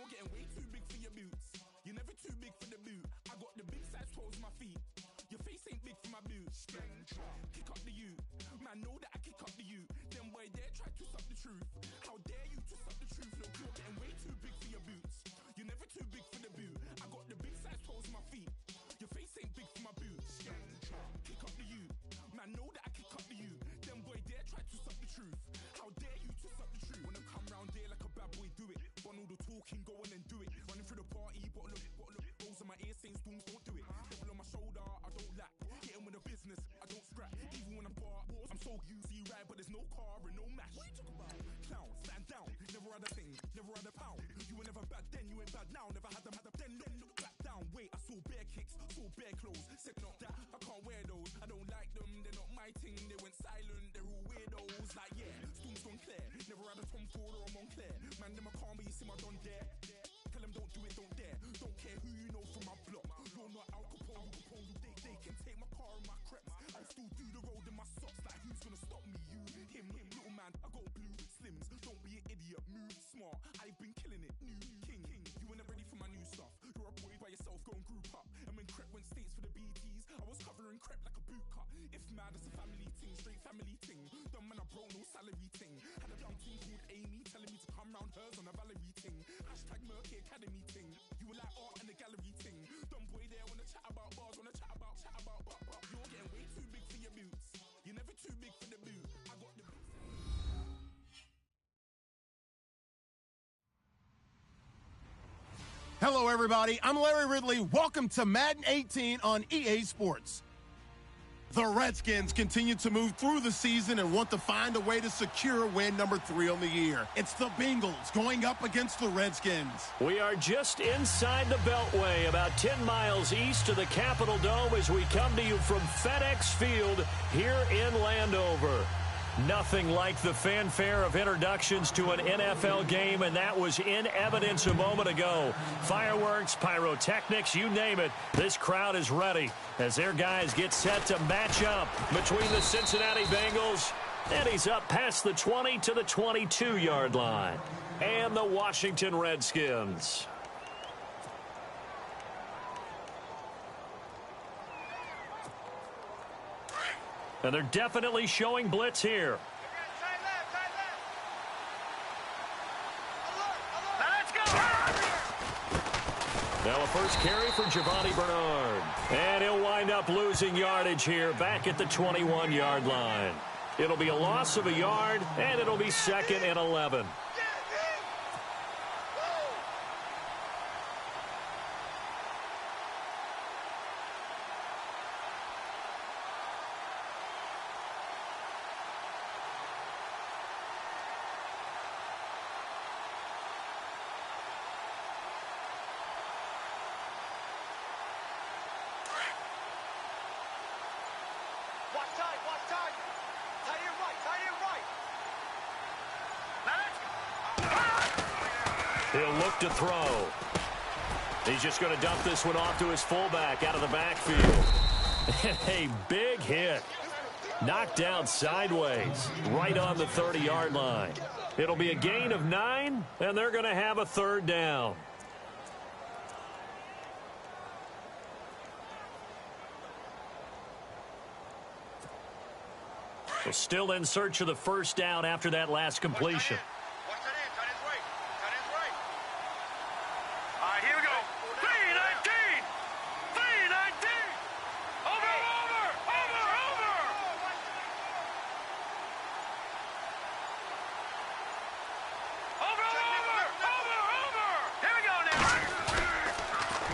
You're getting way too big for your boots. You're never too big for the boot. I got the big size toes on my feet. Your face ain't big for my boots. Kick up the you. Man, know that I kick up the you. Them boy there try to suck the truth. How dare you to suck the truth? Look, you're getting way too big for your boots. You're never too big for the boot. I got the big size toes on my feet. Your face ain't big for my boots. Kick up the you. Man, know that I kick up the you. Them boy there try to suck the truth. How dare you to suck the truth? Wanna come round there like a bad boy, do it. Run all the talking, go on and do it. Running through the party, bottle up. Rolls on my ear saying storms, don't do it. Devil on my shoulder, I don't lack. Hitting with a business, I don't scrap. Even when I'm bar, I'm so easy ride, but there's no car and no match. What you talking about? Clown, stand down. Never had a thing, never had a pound. You were never bad then, you ain't bad now. Never had them, then look back down. Wait, I saw bare kicks, saw bare clothes. Said not that, I can't wear those. I don't like them, they're not my thing. They went silent, they're all weirdos. Like yeah, storm's gone clear. Never had a Tom Ford or a Montclair. Man, them I can't be, you see my don there. Tell them don't do it, don't dare. Don't care who you know from my block. You're not Al Capone, they can take my car and my creps. I'll still do the road in my socks. Like who's gonna stop me? You, him, little man. I got blue slims. Don't be an idiot, move smart. I've been killing it, new king. You were never ready for my new stuff. You're a boy by yourself, go and group up. And when Crep went states for the BTs, I was covering Crep like a boot cut. If mad, it's a family thing, straight family thing. Dumb man, I broke no salary thing. Had a young team called Amy telling me to come round hers on a Valerie thing. Hashtag Murky Academy thing. You were like art and the gallery thing. Dumb boy there wanna chat about bars, wanna chat about but. You're getting way too big for your boots. You're never too big for the boot. I got the boots. Hello, everybody. I'm Larry Ridley. Welcome to Madden 18 on EA Sports. The Redskins continue to move through the season and want to find a way to secure win number 3 on the year. It's the Bengals going up against the Redskins. We are just inside the Beltway, about 10 miles east of the Capitol Dome as we come to you from FedEx Field here in Landover. Nothing like the fanfare of introductions to an NFL game, and that was in evidence a moment ago. Fireworks, pyrotechnics, you name it. This crowd is ready as their guys get set to match up between the Cincinnati Bengals, and he's up past the 20 to the 22-yard line, and the Washington Redskins. And they're definitely showing blitz here. Now a first carry for Giovanni Bernard. And he'll wind up losing yardage here back at the 21-yard line. It'll be a loss of a yard, and it'll be 2nd and 11. He'll look to throw. He's just going to dump this one off to his fullback out of the backfield. A big hit. Knocked down sideways, right on the 30-yard line. It'll be a gain of 9, and they're going to have a 3rd down. So still in search of the 1st down after that last completion.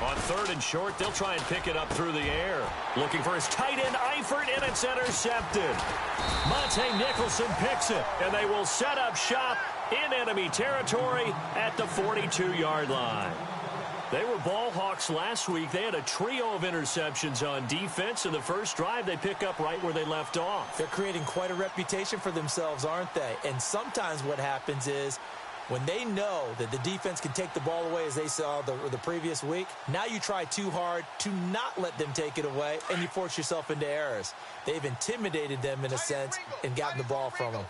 On 3rd and short, they'll try and pick it up through the air. Looking for his tight end, Eifert, and it's intercepted. Monte Nicholson picks it, and they will set up shop in enemy territory at the 42-yard line. They were ball hawks last week. They had a trio of interceptions on defense. In the first drive, they pick up right where they left off. They're creating quite a reputation for themselves, aren't they? And sometimes what happens is, when they know that the defense can take the ball away, as they saw the previous week, now you try too hard to not let them take it away, and you force yourself into errors. They've intimidated them in a sense and gotten the ball from them.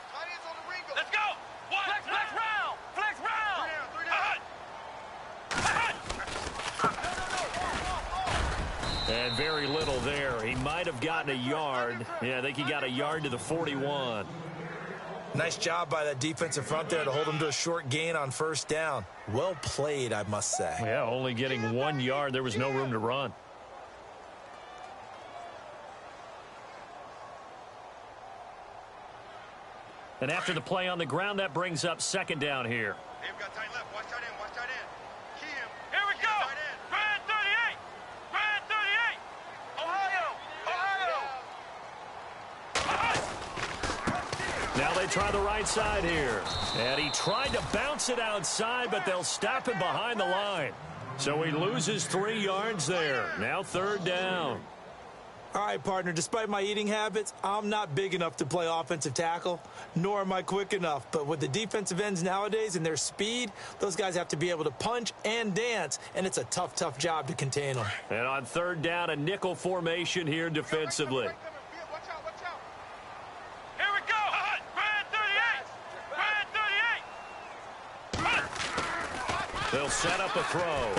Let's go! Flex round! Flex round! And very little there. He might have gotten a yard. Yeah, I think he got a yard to the 41. Nice job by that defensive front there to hold him to a short gain on first down. Well played, I must say. Yeah, only getting 1 yard. There was no room to run. And after the play on the ground, that brings up second down here. Hey, we've got tight left. Watch tight end. Watch tight end. Key him. Here we go. Brand 38. Brand 38. Ohio. Now they try the right side here. And he tried to bounce it outside, but they'll stop him behind the line. So he loses 3 yards there. Now third down. All right, partner, despite my eating habits, I'm not big enough to play offensive tackle, nor am I quick enough. But with the defensive ends nowadays and their speed, those guys have to be able to punch and dance, and it's a tough, tough job to contain them. And on third down, a nickel formation here defensively. Watch out, watch out. Here we go. Brand 38. Brand 38. They'll set up a throw.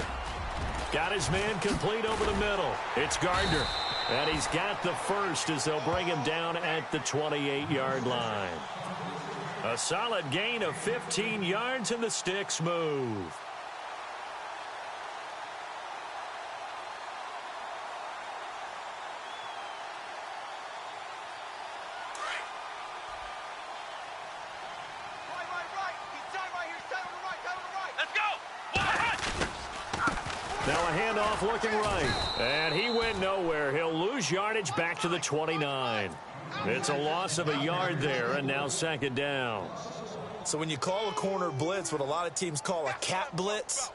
Got his man complete over the middle. It's Gardner. And he's got the first as they'll bring him down at the 28-yard line. A solid gain of 15 yards, and the sticks move. Now a handoff looking right. And he went nowhere. He'll lose yardage back to the 29. It's a loss of a yard there, and now second down. So when you call a corner blitz, what a lot of teams call a cat blitz,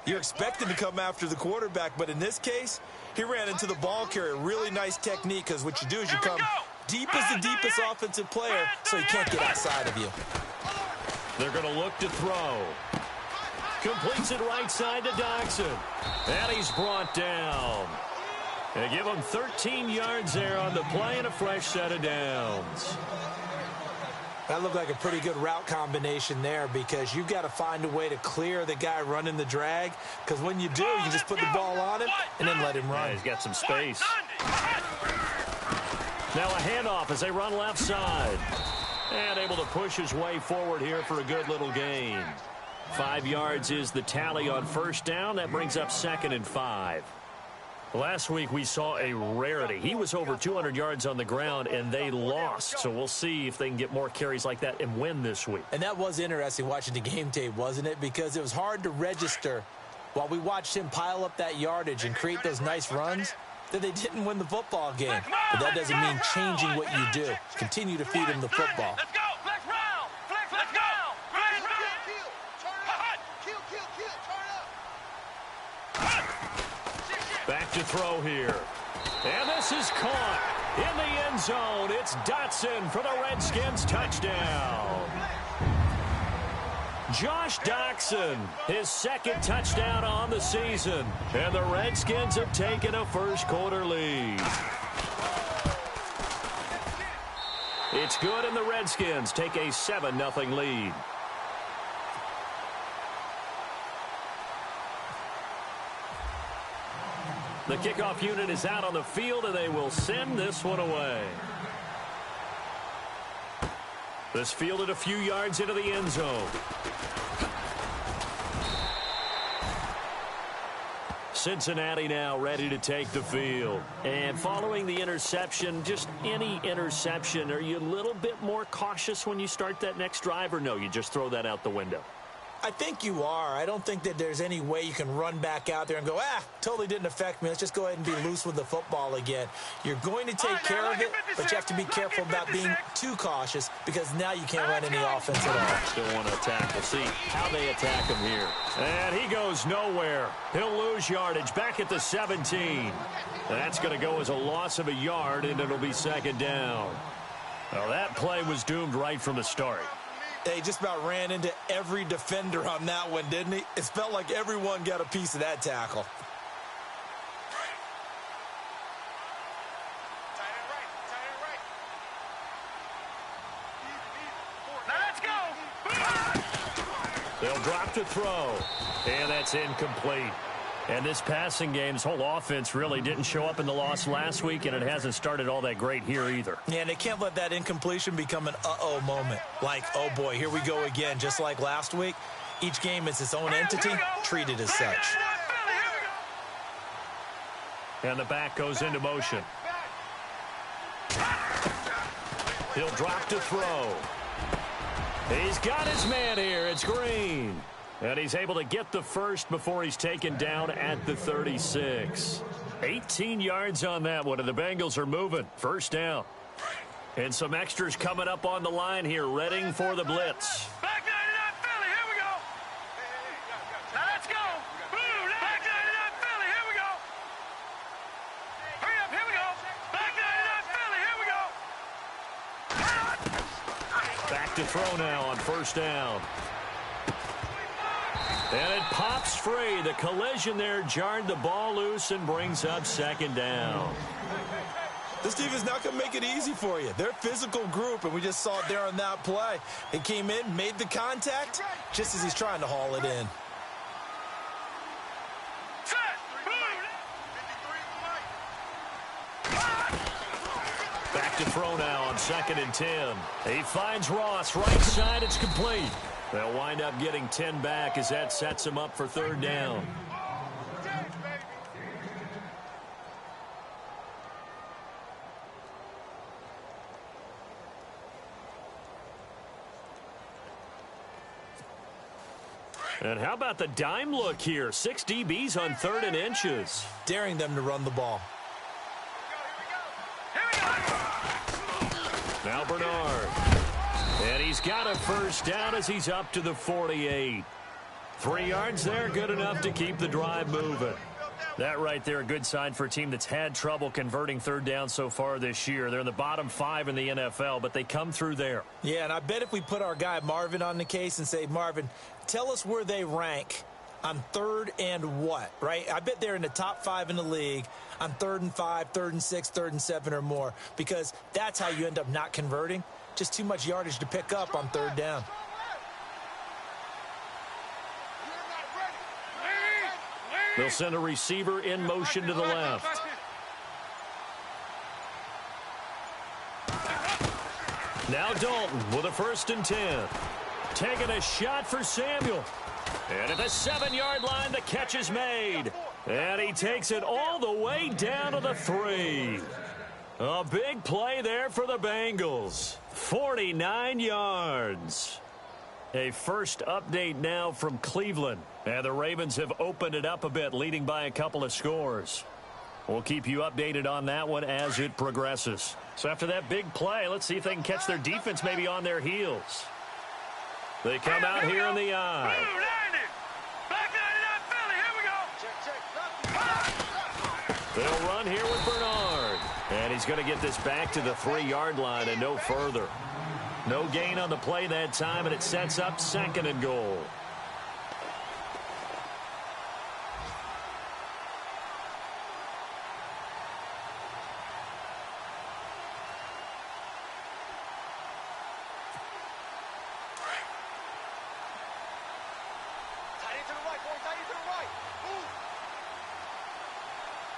you're expected to come after the quarterback. But in this case, he ran into the ball carrier. Really nice technique, because what you do is you come deep as the deepest offensive player, so he can't get outside of you. They're going to look to throw. Completes it right side to Doxson. And he's brought down. They give him 13 yards there on the play and a fresh set of downs. That looked like a pretty good route combination there, because you've got to find a way to clear the guy running the drag, because when you do, you just put the ball on him and then let him run. Yeah, he's got some space. Now a handoff as they run left side. And able to push his way forward here for a good little gain. 5 yards is the tally on first down. That brings up 2nd and 5. Last week we saw a rarity. He was over 200 yards on the ground, and they lost. So we'll see if they can get more carries like that and win this week. And that was interesting watching the game tape, wasn't it? Because it was hard to register while we watched him pile up that yardage and create those nice runs that they didn't win the football game. But that doesn't mean changing what you do. Continue to feed him the football. Let's go. Flex round. Flex, let's go. Back to throw here. And this is caught in the end zone. It's Dotson for the Redskins touchdown. Josh Doxson, his 2nd touchdown on the season. And the Redskins have taken a first-quarter lead. It's good, and the Redskins take a 7-0 lead. The kickoff unit is out on the field, and they will send this one away. This fielded a few yards into the end zone. Cincinnati now ready to take the field. And following the interception, just any interception, are you a little bit more cautious when you start that next drive, or no, you just throw that out the window? I think you are. I don't think that there's any way you can run back out there and go, totally didn't affect me. Let's just go ahead and be loose with the football again. You're going to take care of it, but you have to be careful about being too cautious, because now you can't run any offense at all. Still want to attack. We'll see how they attack him here. And he goes nowhere. He'll lose yardage back at the 17. That's going to go as a loss of a yard, and it'll be second down. Well, that play was doomed right from the start. He just about ran into every defender on that one, didn't he? It felt like everyone got a piece of that tackle. Now let's go. They'll drop to throw, and that's incomplete. And this passing game, this whole offense really didn't show up in the loss last week, and it hasn't started all that great here either. Yeah, and they can't let that incompletion become an uh-oh moment. Like, oh boy, here we go again, just like last week. Each game is its own entity, treated as such. And the back goes into motion. He'll drop to throw. He's got his man here. It's Green. And he's able to get the first before he's taken down at the 36. 18 yards on that one, and the Bengals are moving. First down. And some extras coming up on the line here, readying for the blitz. Back 99 Philly, here we go. Now let's go. Back 99 Philly, here we go. Hurry up, here we go. Back 99 Philly, here we go. Back to throw now on first down. And it pops free. The collision there jarred the ball loose and brings up second down. This team is not going to make it easy for you. They're a physical group, and we just saw it there on that play. He came in, made the contact, just as he's trying to haul it in. Back to throw now on 2nd and 10. He finds Ross. Right side, it's complete. They'll wind up getting 10 back as that sets him up for third down. And how about the dime look here? 6 DBs on 3rd and inches. Daring them to run the ball. Now Bernard. And he's got a first down as he's up to the 48. 3 yards there, good enough to keep the drive moving. That right there, a good sign for a team that's had trouble converting third down so far this year. They're in the bottom 5 in the NFL, but they come through there. Yeah, and I bet if we put our guy Marvin on the case and say, Marvin, tell us where they rank on 3rd and what, right? I bet they're in the top 5 in the league on 3rd and 5, 3rd and 6, 3rd and 7 or more, because that's how you end up not converting. Just too much yardage to pick up on 3rd down. They'll send a receiver in motion to the left. Now Dalton with a 1st and 10. Taking a shot for Samuel. And at the 7-yard line, the catch is made. And he takes it all the way down to the 3. A big play there for the Bengals. 49 yards. A first update now from Cleveland. And the Ravens have opened it up a bit, leading by a couple of scores. We'll keep you updated on that one as it progresses. So after that big play, let's see if they can catch their defense maybe on their heels. They come out here in the eye. Back 99 Philly, here we go. They'll run here with Bernard. And he's going to get this back to the 3-yard line and no further. No gain on the play that time, and it sets up 2nd and goal.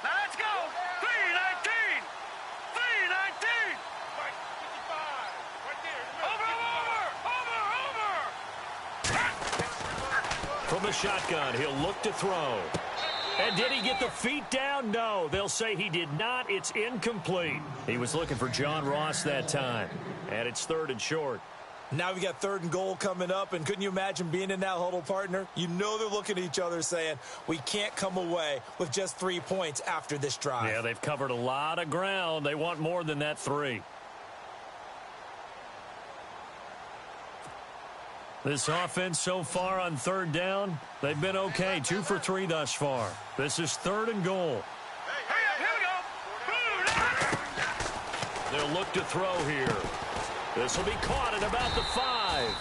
Now let's go. 319. 319. Over. From the shotgun, he'll look to throw. And did he get the feet down? No, they'll say he did not. It's incomplete. He was looking for John Ross that time. And it's 3rd and short. Now we got 3rd and goal coming up, and couldn't you imagine being in that huddle, partner? You know they're looking at each other saying, we can't come away with just 3 points after this drive. Yeah, they've covered a lot of ground. They want more than that 3. This offense so far on 3rd down, they've been okay. 2 for 3 thus far. This is 3rd and goal. Hurry up, here we go. They'll look to throw here. This will be caught at about the 5.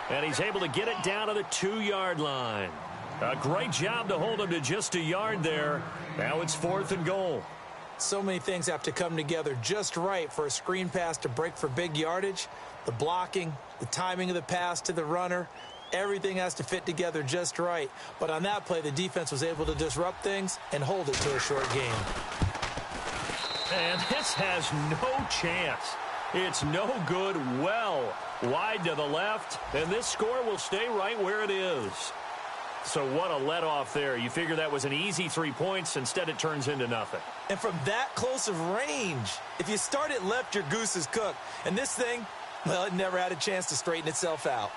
And he's able to get it down to the 2-yard line. A great job to hold him to just a yard there. Now it's 4th and goal. So many things have to come together just right for a screen pass to break for big yardage. The blocking, the timing of the pass to the runner, Everything has to fit together just right. But on that play, the defense was able to disrupt things and hold it to a short game. And this has no chance. It's no good, well wide to the left, and this score will stay right where it is. So what a let-off there. You figure that was an easy 3 points. Instead, it turns into nothing. And from that close of range, if you start it left, your goose is cooked. And this thing, well, it never had a chance to straighten itself out.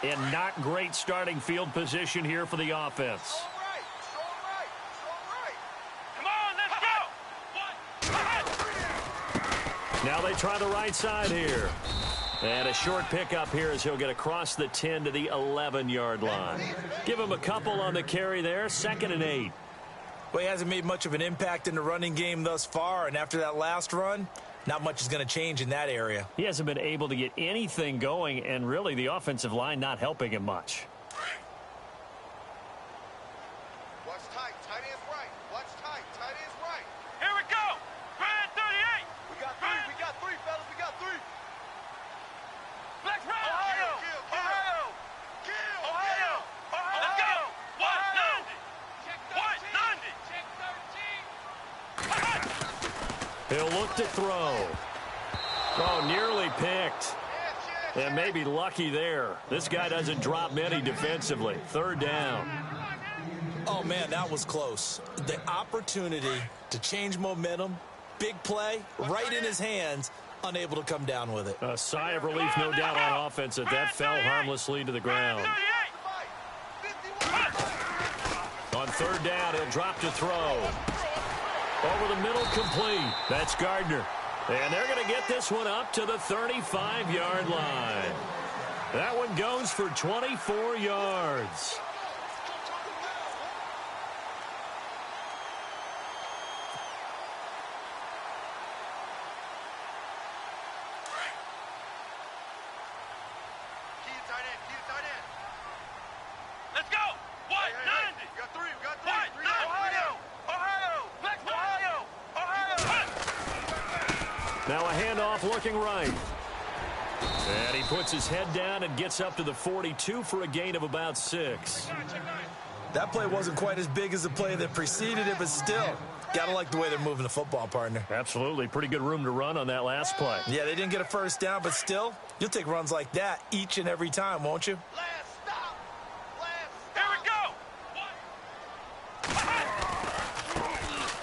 And not great starting field position here for the offense. Now they try the right side here. And a short pickup here as he'll get across the 10 to the 11-yard line. Give him a couple on the carry there, 2nd and 8. Well, he hasn't made much of an impact in the running game thus far, and after that last run, not much is going to change in that area. He hasn't been able to get anything going, and really the offensive line not helping him much. Watch tight. Tight end's right. Watch tight. Tight end's right. Here we go. Grand 38. We got three, fellas. We got three. Flex round. Ohio. Kill. Ohio. Let's go. 190. Check 13. He'll look to throw. Oh, nearly picked. And maybe lucky there. This guy doesn't drop many defensively. 3rd down. Oh, man, that was close. The opportunity to change momentum, big play, right in his hands, unable to come down with it. A sigh of relief, no doubt, on offense that fell harmlessly to the ground. On 3rd down, he'll drop to throw. Over the middle, complete. That's Gardner. And they're going to get this one up to the 35-yard line. That one goes for 24 yards. Let's go. 190. We got three. Ohio. Now a handoff looking right. And he puts his head down and gets up to the 42 for a gain of about 6. That play wasn't quite as big as the play that preceded it, but still, got to like the way they're moving the football, partner. Absolutely. Pretty good room to run on that last play. Yeah, they didn't get a first down, but still, you'll take runs like that each and every time, won't you? Last stop. Here we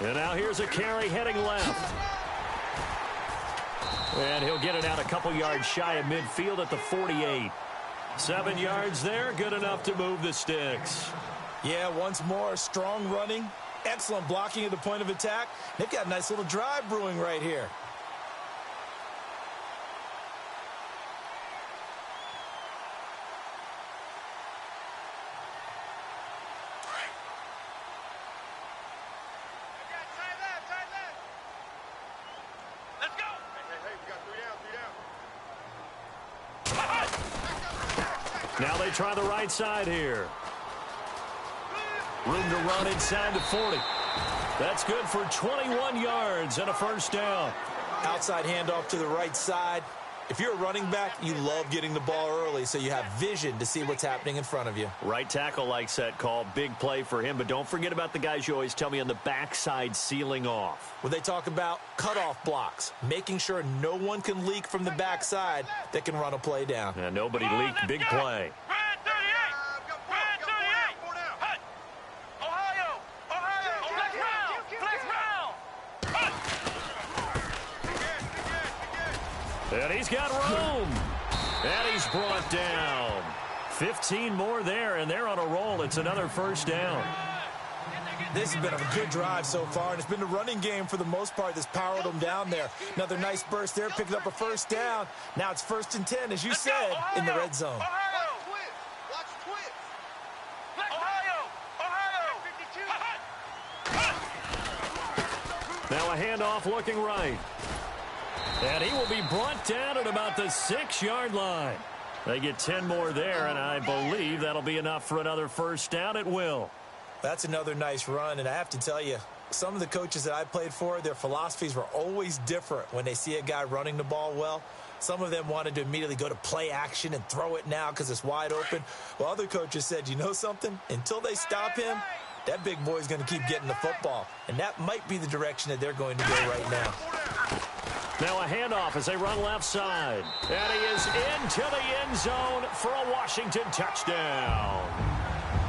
go. And now here's a carry heading left. And he'll get it out a couple yards shy of midfield at the 48. 7 yards there, good enough to move the sticks. Yeah, once more, strong running, excellent blocking at the point of attack. They've got a nice little drive brewing right here. Let's go. Hey, we got three down. Now they try the right side here. Room to run inside the 40. That's good for 21 yards and a first down. Outside handoff to the right side. If you're a running back, you love getting the ball early so you have vision to see what's happening in front of you. Right tackle likes that call. Big play for him, but don't forget about the guys you always tell me on the backside sealing off. When they talk about cutoff blocks, making sure no one can leak from the backside that can run a play down. And nobody leaked. Big play. Grand 38. Grand 38. Ohio. Flex round. And he's got room. And he's brought down. 15 more there, and they're on a roll. It's another first down. This has been a good drive so far, and it's been the running game for the most part that's powered them down there. Another nice burst there, picking up a first down. Now it's 1st and 10, as you said, in the red zone. Watch twist. Now a handoff looking right. And he will be brought down at about the 6-yard line. They get 10 more there, and I believe that'll be enough for another first down. It will. That's another nice run, and I have to tell you, Some of the coaches that I played for, their philosophies were always different when they see a guy running the ball well. Some of them wanted to immediately go to play action and throw it now because it's wide open. While other coaches said, you know something? Until they stop him, that big boy's going to keep getting the football. And that might be the direction that they're going to go right now. Now a handoff as they run left side. And he is into the end zone for a Washington touchdown.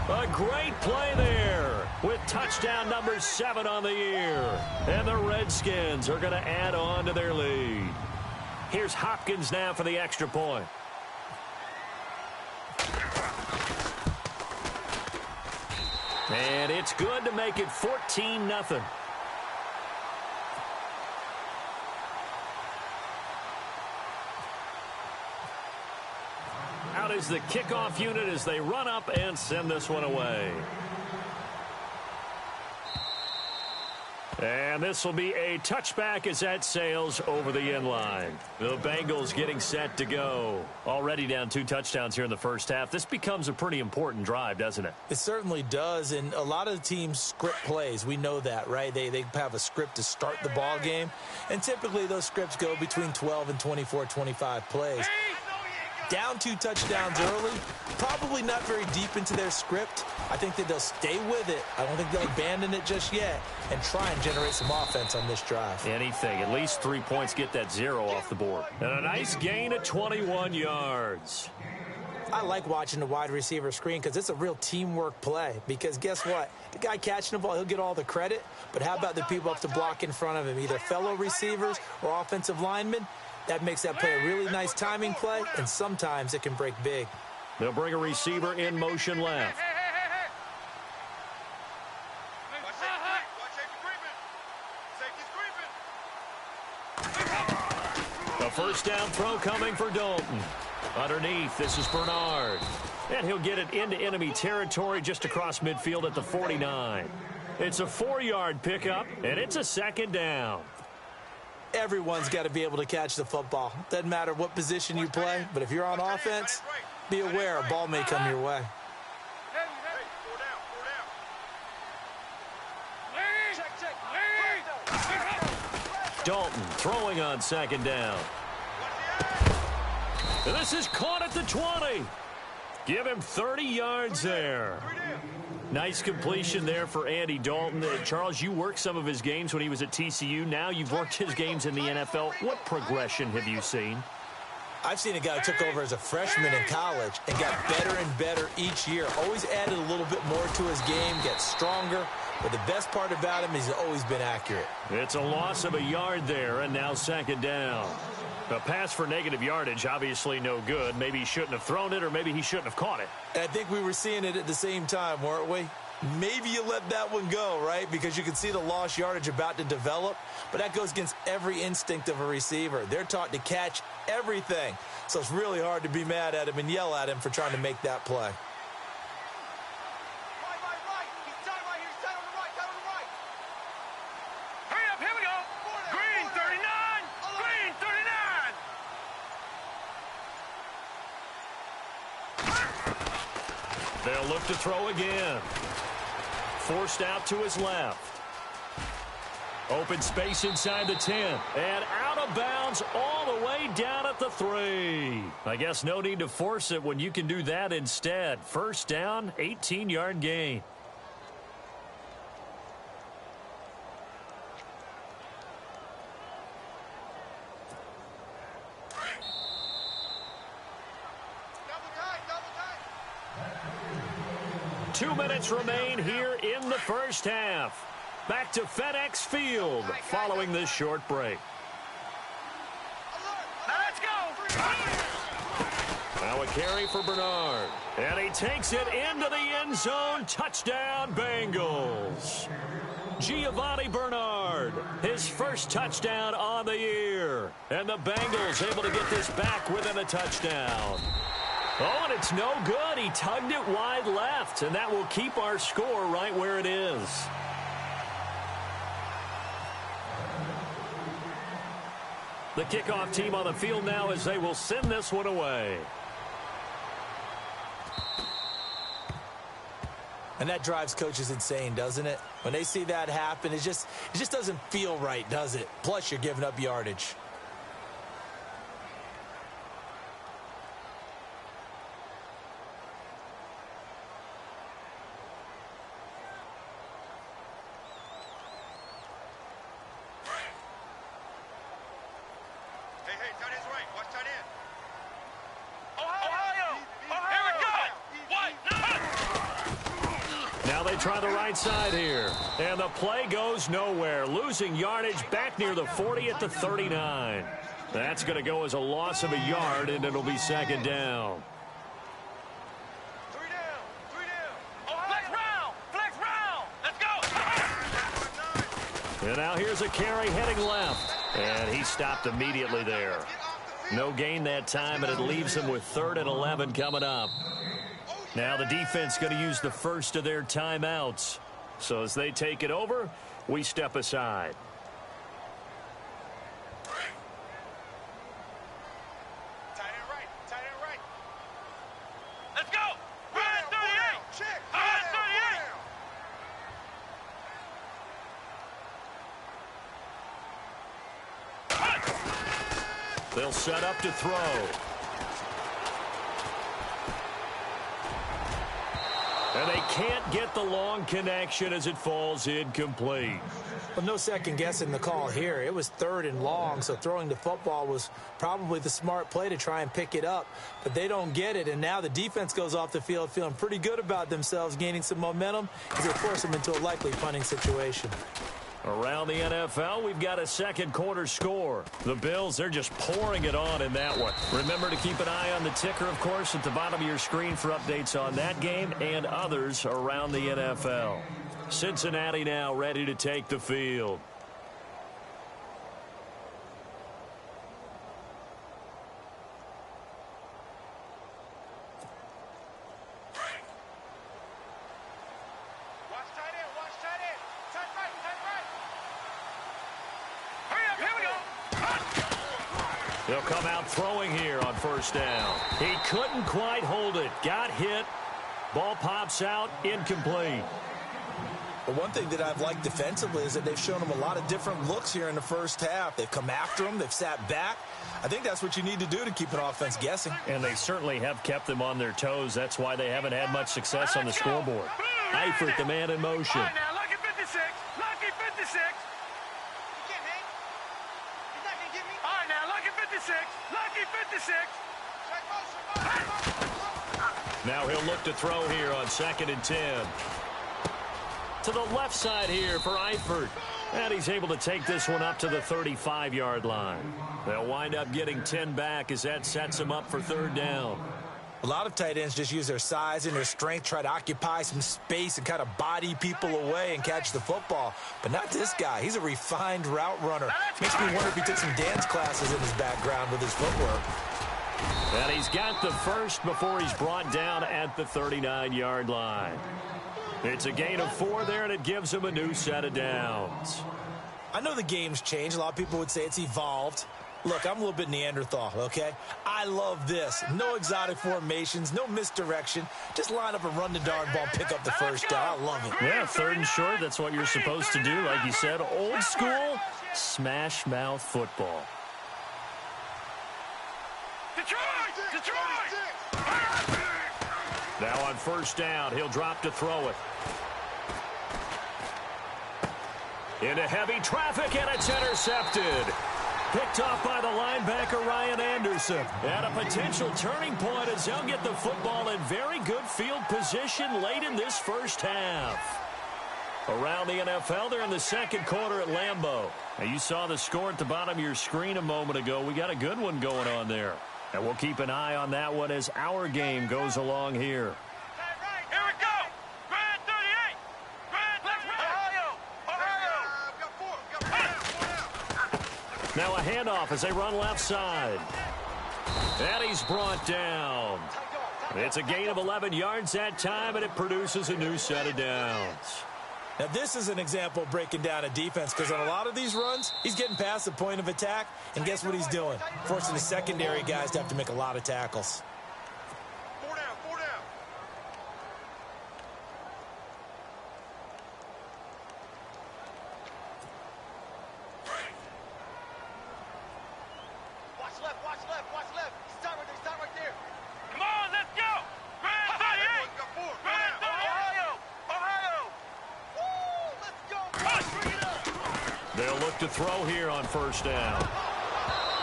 A great play there with touchdown number 7 on the year. And the Redskins are going to add on to their lead. Here's Hopkins now for the extra point. And it's good to make it 14-0. Out is the kickoff unit as they run up and send this one away. And this will be a touchback as that sails over the end line. The Bengals getting set to go. Already down 2 touchdowns here in the first half. This becomes a pretty important drive, doesn't it? It certainly does, and a lot of the teams script plays. We know that, right? They have a script to start the ball game, and typically those scripts go between 12 and 24, 25 plays. Down 2 touchdowns early, probably not very deep into their script. I think that they'll stay with it. I don't think they'll abandon it just yet and try and generate some offense on this drive. Anything. At least 3 points, get that 0 off the board. And a nice gain of 21 yards. I like watching the wide receiver screen because it's a real teamwork play. Because guess what? The guy catching the ball, he'll get all the credit. But how about the people up to block in front of him, either fellow receivers or offensive linemen? That makes that play a really nice timing play, and sometimes it can break big. They'll bring a receiver in motion left. A first down throw coming for Dalton. Underneath, this is Bernard. And he'll get it into enemy territory just across midfield at the 49. It's a 4-yard pickup, and it's a second down. Everyone's got to be able to catch the football. Doesn't matter what position you play, but if you're on offense, be aware a ball may come your way. Dalton throwing on second down. And this is caught at the 20. Give him 30 yards there. Nice completion there for Andy Dalton. Charles, you worked some of his games when he was at TCU. Now you've worked his games in the NFL. What progression have you seen? I've seen a guy who took over as a freshman in college and got better and better each year. Always added a little bit more to his game, gets stronger. But the best part about him is he's always been accurate. It's a loss of a yard there, and now second down. A pass for negative yardage, obviously no good. Maybe he shouldn't have thrown it, or maybe he shouldn't have caught it. I think we were seeing it at the same time, weren't we? Maybe you let that one go, right? Because you can see the lost yardage about to develop. But that goes against every instinct of a receiver. They're taught to catch everything. So it's really hard to be mad at him and yell at him for trying to make that play. They'll look to throw again. Forced out to his left. Open space inside the 10. And out of bounds all the way down at the 3. I guess no need to force it when you can do that instead. First down, 18-yard gain. Two minutes remain here in the first half. Back to FedEx Field following this short break. Now let's go. Now a carry for Bernard. And he takes it into the end zone. Touchdown, Bengals. Giovanni Bernard, his first touchdown on the year. And the Bengals able to get this back within a touchdown. Oh, and it's no good. He tugged it wide left, and that will keep our score right where it is. The kickoff team on the field now as they will send this one away. And that drives coaches insane, doesn't it? When they see that happen, it just doesn't feel right, does it? Plus, you're giving up yardage. Hey, tight end's right. Watch tight end. Ohio! Here we go! White! Now they try the right side here. And the play goes nowhere. Losing yardage back near the 40 at the 39. That's going to go as a loss of a yard, and it'll be second down. Three down. Flex round! Let's go! And now here's a carry heading left. And he stopped immediately there. No gain that time, and it leaves him with 3rd and 11 coming up. Now the defense going to use the first of their timeouts. So as they take it over, we step aside. Tight end right. Let's go! Ryan 38! Check. Ryan 38! They'll set up to throw. And they can't get the long connection as it falls incomplete. But no second guessing the call here. It was 3rd and long, so throwing the football was probably the smart play to try and pick it up. But they don't get it, and now the defense goes off the field feeling pretty good about themselves, gaining some momentum as they force them into a likely punting situation. Around the NFL, we've got a second quarter score. The Bills, they're just pouring it on in that one. Remember to keep an eye on the ticker, of course, at the bottom of your screen for updates on that game and others around the NFL. Cincinnati now ready to take the field. They'll come out throwing here on first down. He couldn't quite hold it. Got hit. Ball pops out. Incomplete. But one thing that I've liked defensively is that they've shown him a lot of different looks here in the first half. They've come after him. They've sat back. I think that's what you need to do to keep an offense guessing. And they certainly have kept them on their toes. That's why they haven't had much success on the scoreboard. Eifert, the man in motion. All right, now, lucky 56. Lucky 56. All right, now, lucky 56. Lucky 56. Now he'll look to throw here on 2nd and 10. To the left side here for Eifert. And he's able to take this one up to the 35-yard line. They'll wind up getting 10 back as that sets him up for 3rd down. A lot of tight ends just use their size and their strength, try to occupy some space and kind of body people away and catch the football. But not this guy. He's a refined route runner. Makes me wonder if he took some dance classes in his background with his footwork. And he's got the first before he's brought down at the 39-yard line. It's a gain of 4 there, and it gives him a new set of downs. I know the game's changed. A lot of people would say it's evolved. Look, I'm a little bit Neanderthal, okay? I love this. No exotic formations, no misdirection. Just line up and run the darn ball, pick up the first down. I love it. Yeah, 3rd and short, that's what you're supposed to do. Like you said, old school, smash mouth football. Detroit! Now on first down, he'll drop to throw it. Into heavy traffic, and it's intercepted. Picked off by the linebacker, Ryan Anderson. And a potential turning point as they'll get the football in very good field position late in this first half. Around the NFL, they're in the second quarter at Lambeau. Now, you saw the score at the bottom of your screen a moment ago. We got a good one going on there. And we'll keep an eye on that one as our game goes along here. Here we go! Grand 38! Ohio! Now a handoff as they run left side. And he's brought down. It's a gain of 11 yards that time, and it produces a new set of downs. Now, this is an example of breaking down a defense because on a lot of these runs, he's getting past the point of attack, and guess what he's doing? Forcing the secondary guys to have to make a lot of tackles. 4 down. to throw here on first down.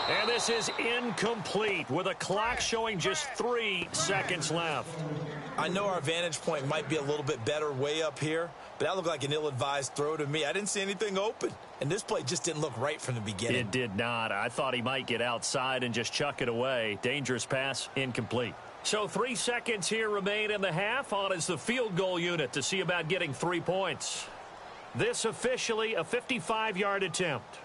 And this is incomplete with a clock showing just 3 seconds left. I know our vantage point might be a little bit better way up here, but that looked like an ill-advised throw to me. I didn't see anything open, and this play just didn't look right from the beginning. It did not. I thought he might get outside and just chuck it away. Dangerous pass, incomplete. So 3 seconds here remain in the half. On is the field goal unit to see about getting 3 points. This officially a 55-yard attempt.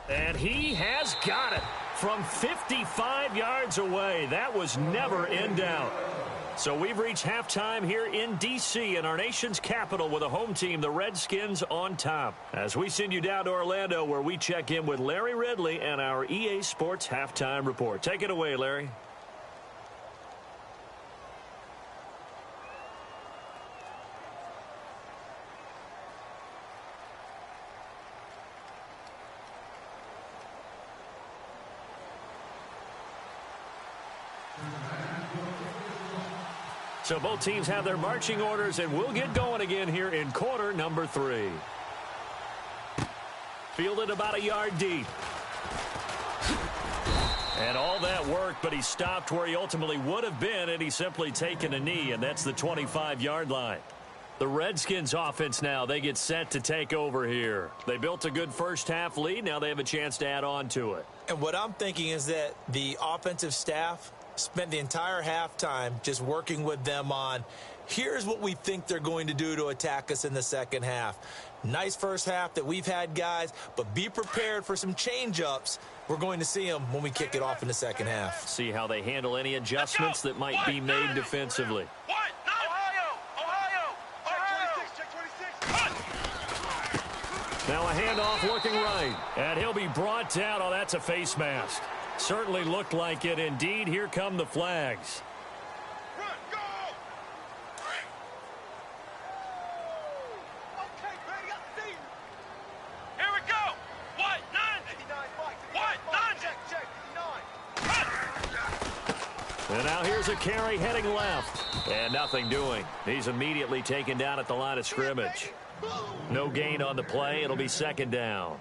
And he has got it from 55 yards away. That was never in doubt. So we've reached halftime here in D.C. in our nation's capital with a home team, the Redskins, on top. As we send you down to Orlando where we check in with Larry Ridley and our EA Sports Halftime Report. Take it away, Larry. So both teams have their marching orders, and we'll get going again here in quarter number 3. Fielded about a yard deep. And all that work, but he stopped where he ultimately would have been, and he's simply taken a knee, and that's the 25-yard line. The Redskins offense now, they get set to take over here. They built a good first-half lead. Now they have a chance to add on to it. And what I'm thinking is that the offensive staff spent the entire halftime just working with them on, here's what we think they're going to do to attack us in the second half. Nice first half that we've had, guys, but be prepared for some change-ups. We're going to see them when we kick it off in the second half. See how they handle any adjustments that might be made defensively. Now a handoff looking right, and he'll be brought down. Oh, that's a face mask. Certainly looked like it. Indeed, here come the flags. Run, go! Okay, Brady, I see you. Here we go. What? 9. 89 Mike. What? 9. Check. 89. And now here's a carry heading left. And nothing doing. He's immediately taken down at the line of scrimmage. No gain on the play. It'll be second down.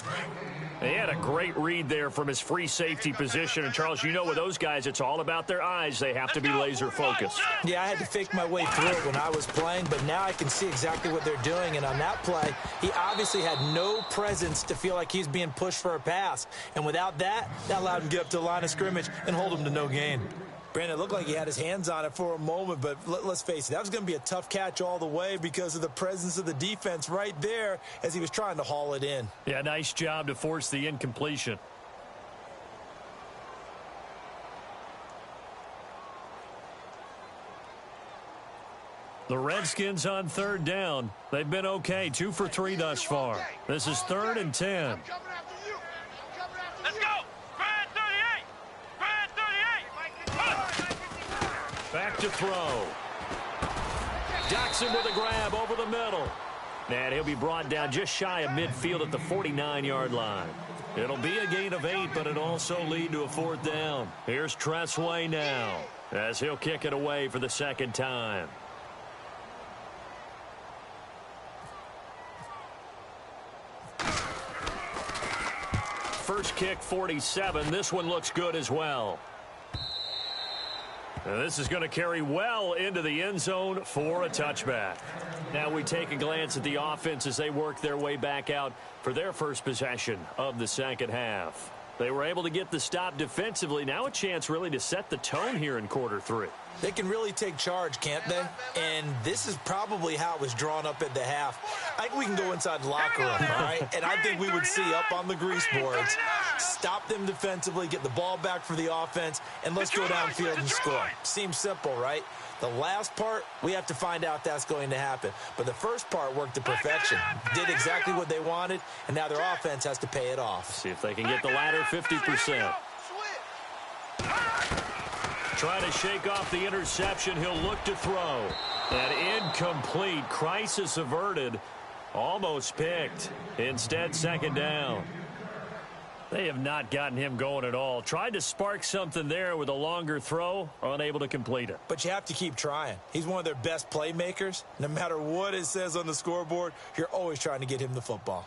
He had a great read there from his free safety position. And, Charles, you know with those guys, it's all about their eyes. They have to be laser focused. Yeah, I had to fake my way through it when I was playing, but now I can see exactly what they're doing. And on that play, he obviously had no presence to feel like he's being pushed for a pass. And without that, that allowed him to get up to the line of scrimmage and hold him to no gain. Brandon, it looked like he had his hands on it for a moment, but let's face it, that was going to be a tough catch all the way because of the presence of the defense right there as he was trying to haul it in. Yeah, nice job to force the incompletion. The Redskins on third down. They've been okay, 2 for 3 thus far. This is 3rd and 10. Let's go. Back to throw. Jackson with a grab over the middle. And he'll be brought down just shy of midfield at the 49-yard line. It'll be a gain of 8, but it'll also lead to a 4th down. Here's Tressway now as he'll kick it away for the second time. First kick, 47. This one looks good as well. And this is going to carry well into the end zone for a touchback. Now we take a glance at the offense as they work their way back out for their first possession of the second half. They were able to get the stop defensively. Now a chance really to set the tone here in quarter 3. They can really take charge, can't they? And this is probably how it was drawn up at the half. I think we can go inside the locker room, all right? And I think we would see up on the grease boards, stop them defensively, get the ball back for the offense, and let's go downfield and score. Seems simple, right? The last part, we have to find out if that's going to happen. But the first part worked to perfection. Did exactly what they wanted, and now their offense has to pay it off. See if they can get the latter 50%. Trying to shake off the interception. He'll look to throw. And incomplete. Crisis averted. Almost picked. Instead, second down. They have not gotten him going at all. Tried to spark something there with a longer throw, unable to complete it. But you have to keep trying. He's one of their best playmakers. No matter what it says on the scoreboard, you're always trying to get him the football.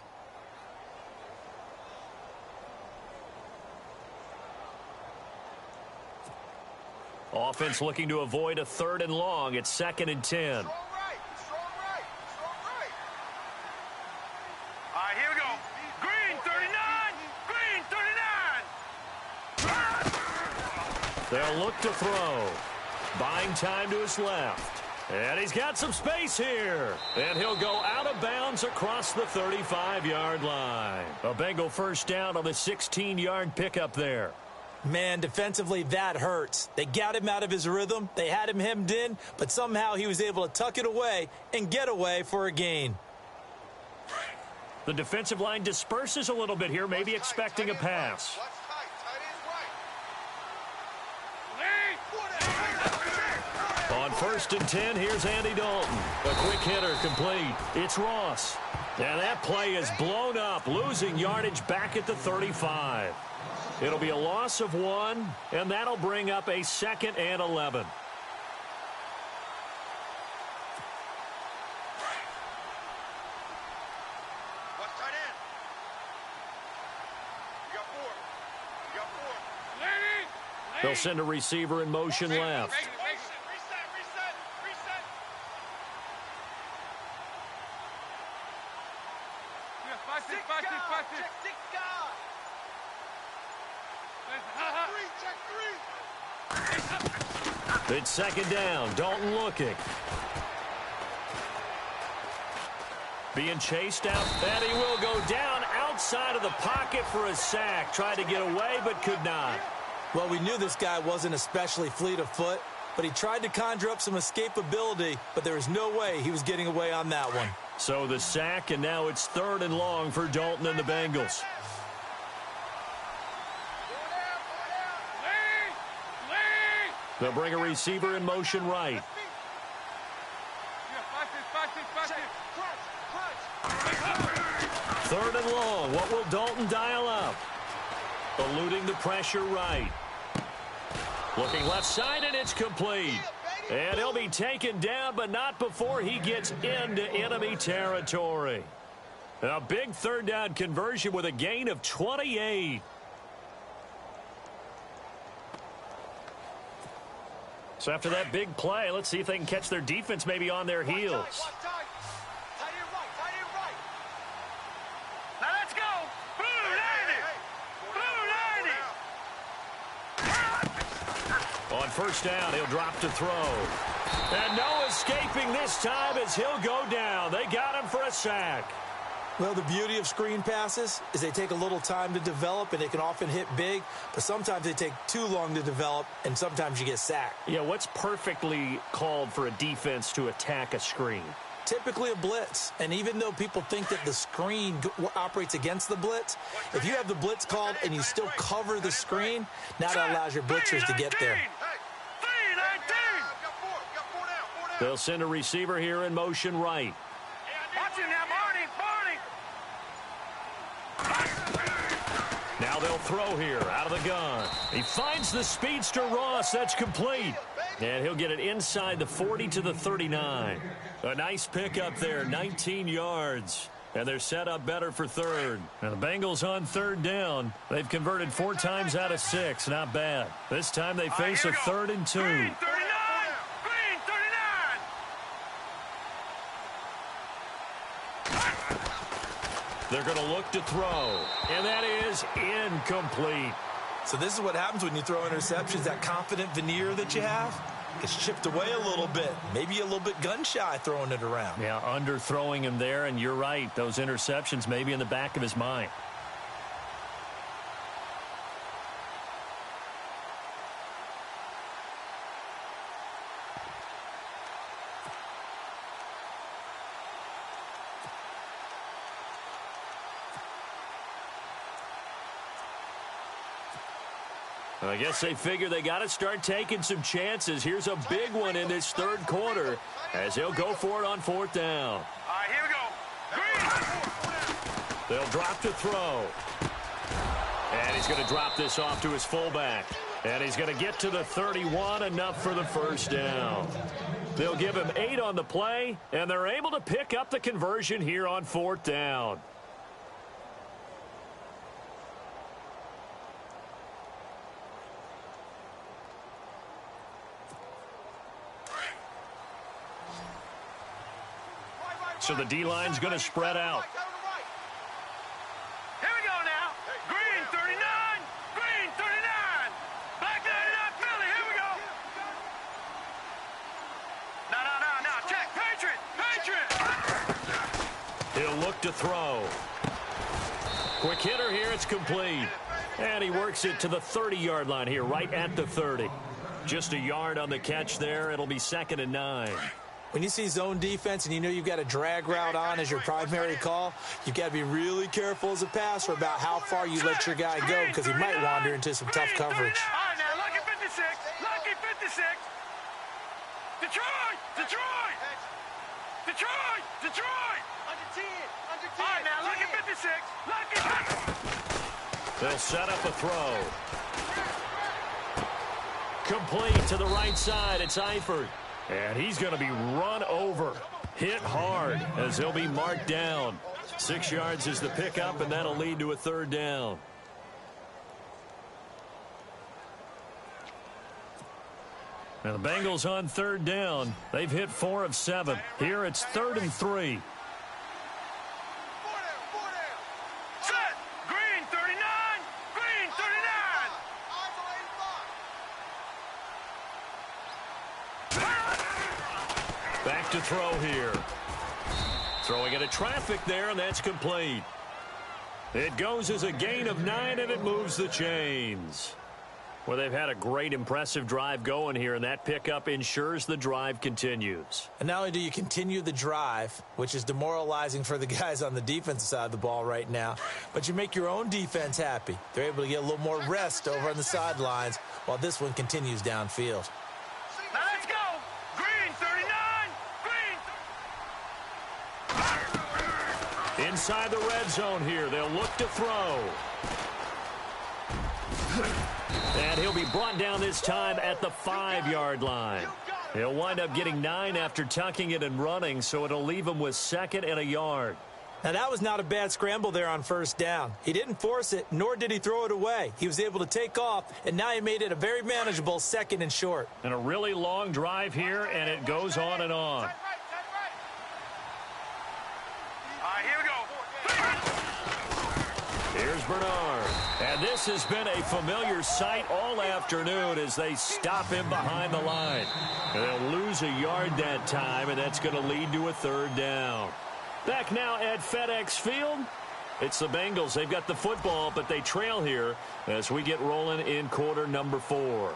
Offense looking to avoid a 3rd and long. It's 2nd and 10. Strong right. Strong right. Strong right. All right, here we go. Green 39. Green 39. They'll look to throw. Buying time to his left. And he's got some space here. And he'll go out of bounds across the 35-yard line. A Bengal first down on the 16-yard pickup there. Man, defensively, that hurts. They got him out of his rhythm. They had him hemmed in, but somehow he was able to tuck it away and get away for a gain. The defensive line disperses a little bit here, maybe expecting a pass. Watch tight. Tight On ends right. 1st and 10, here's Andy Dalton. A quick hitter complete. It's Ross. And that play is blown up, losing yardage back at the 35. It'll be a loss of 1, and that'll bring up a 2nd and 11. Watch tight end. You got 4. You got 4. They'll send a receiver in motion left. Reset. It's 2nd down. Dalton looking. Being chased out, and he will go down outside of the pocket for a sack. Tried to get away, but could not. Well, we knew this guy wasn't especially fleet of foot, but he tried to conjure up some escapability, but there was no way he was getting away on that one. So the sack, and now it's 3rd and long for Dalton and the Bengals. They'll bring a receiver in motion right. 3rd and long. What will Dalton dial up? Eluding the pressure right. Looking left side, and it's complete. And he'll be taken down, but not before he gets into enemy territory. A big 3rd down conversion with a gain of 28. So after that big play, let's see if they can catch their defense maybe on their heels. Tight end right. Now let's go. Blue 90. Blue 90. On 1st down, he'll drop to throw. And no escaping this time as he'll go down. They got him for a sack. Well, the beauty of screen passes is they take a little time to develop, and they can often hit big, but sometimes they take too long to develop, and sometimes you get sacked. Yeah, what's perfectly called for a defense to attack a screen? Typically a blitz, and even though people think that the screen operates against the blitz, if you have the blitz called and you still cover the screen, now that allows your blitzers to get there. 319. They'll send a receiver here in motion right. Watch him now, Barney. Now they'll throw here out of the gun. He finds the speedster Ross. That's complete. And he'll get it inside the 40 to the 39. A nice pickup there, 19 yards. And they're set up better for 3rd. And the Bengals on 3rd down. They've converted 4 times out of 6. Not bad. This time they face a 3rd and 2. Green 39. Green 39. They're going to look to throw. And that is incomplete. So this is what happens when you throw interceptions. That confident veneer that you have gets chipped away a little bit. Maybe a little bit gun-shy throwing it around. Yeah, underthrowing him there, and you're right. Those interceptions may be in the back of his mind. I guess they figure they got to start taking some chances. Here's a big one in this 3rd quarter as they'll go for it on 4th down. All right, here we go. Green. They'll drop to throw. And he's going to drop this off to his fullback. And he's going to get to the 31, enough for the first down. They'll give him 8 on the play, and they're able to pick up the conversion here on 4th down. So the D-line's going to spread out. Here we go now. Green 39. Green 39. Black 99 Philly. Here we go. No. Check. Patriot. He'll look to throw. Quick hitter here. It's complete. And he works it to the 30-yard line here, right at the 30. Just a yard on the catch there. It'll be 2nd and 9. When you see zone defense and you know you've got a drag route on as your primary call, you've got to be really careful as a passer about how far you let your guy go because he might wander into some tough coverage. All right, now, lucky 56. Lucky 56. Detroit. Under 10. All right, now, lucky 56. They'll set up a throw. Complete to the right side. It's Eifert. And he's going to be run over, hit hard, as he'll be marked down. 6 yards is the pickup, and that'll lead to a 3rd down. Now the Bengals on 3rd down. They've hit 4 of 7. Here it's 3rd and 3. Set. Green 39. Green 39. Back to throw here. Throwing into traffic there, and that's complete. It goes as a gain of 9, and it moves the chains. Well, they've had a great, impressive drive going here, and that pickup ensures the drive continues. And not only do you continue the drive, which is demoralizing for the guys on the defensive side of the ball right now, but you make your own defense happy. They're able to get a little more rest over on the sidelines while this one continues downfield. Now let's go. Green 39. Green. Inside the red zone here, they'll look to throw. And he'll be brought down this time at the 5-yard line. He'll wind up getting 9 after tucking it and running, so it'll leave him with 2nd and a yard. Now, that was not a bad scramble there on 1st down. He didn't force it, nor did he throw it away. He was able to take off, and now he made it a very manageable 2nd and short. And a really long drive here, and it goes on and on. All right, here we go. Here's Bernard. And this has been a familiar sight all afternoon as they stop him behind the line. And they'll lose a yard that time, and that's going to lead to a 3rd down. Back now at FedEx Field. It's the Bengals. They've got the football, but they trail here as we get rolling in quarter number 4.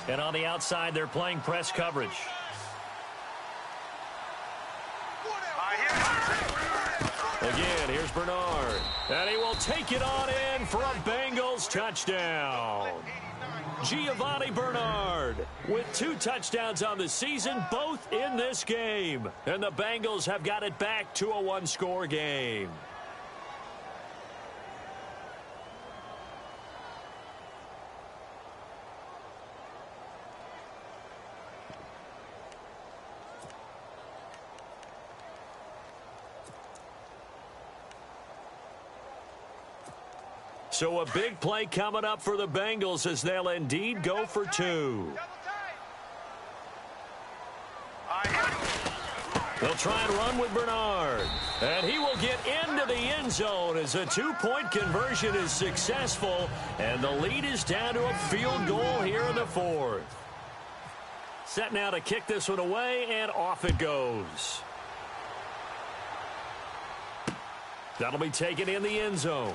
And on the outside, they're playing press coverage. Again, here's Bernard. And he will take it on in for a Bengals touchdown. Giovanni Bernard with 2 touchdowns on the season, both in this game. And the Bengals have got it back to a 1-score game. So a big play coming up for the Bengals as they'll indeed go for 2. They'll try and run with Bernard. And he will get into the end zone as a 2-point conversion is successful. And the lead is down to a field goal here in the 4th. Set now to kick this one away, and off it goes. That'll be taken in the end zone.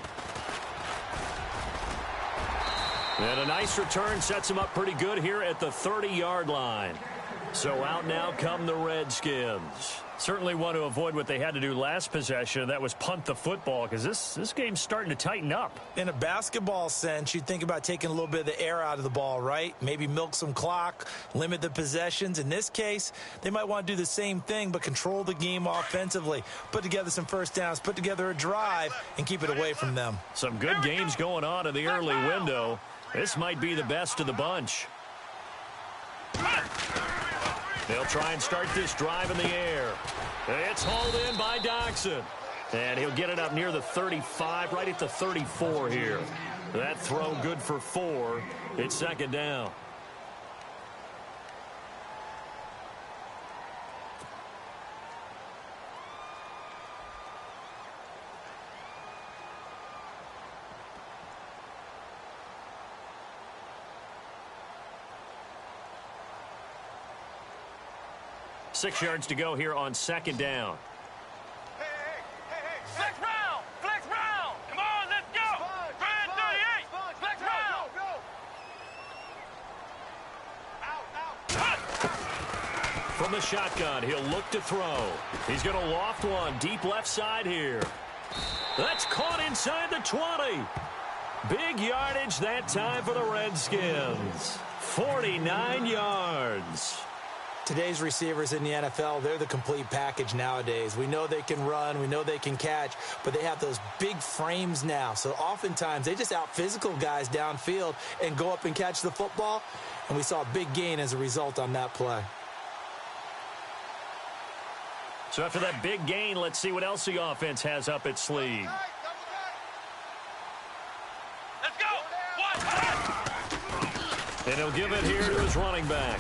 And a nice return sets him up pretty good here at the 30-yard line. So out now come the Redskins. Certainly want to avoid what they had to do last possession. That was punt the football, because this game's starting to tighten up. In a basketball sense, you think about taking a little bit of the air out of the ball, right? Maybe milk some clock, limit the possessions. In this case, they might want to do the same thing, but control the game offensively. Put together some first downs, put together a drive, and keep it away from them. Some good games going on in the early window. This might be the best of the bunch. They'll try and start this drive in the air. It's hauled in by Doxson. And he'll get it up near the 35, right at the 34 here. That throw good for 4. It's second down. Six yards to go here on second down. Hey. Flex round. Come on, let's go. Brand 38. Flex round. Out. From the shotgun, he'll look to throw. He's going to loft one deep left side here. That's caught inside the 20. Big yardage that time for the Redskins. 49 yards. Today's receivers in the NFL, they're the complete package nowadays. We know they can run, we know they can catch, but they have those big frames now. So oftentimes they just out-physical guys downfield and go up and catch the football. And we saw a big gain as a result on that play. So after that big gain, let's see what else the offense has up its sleeve. Let's go. And he'll give it here to his running back.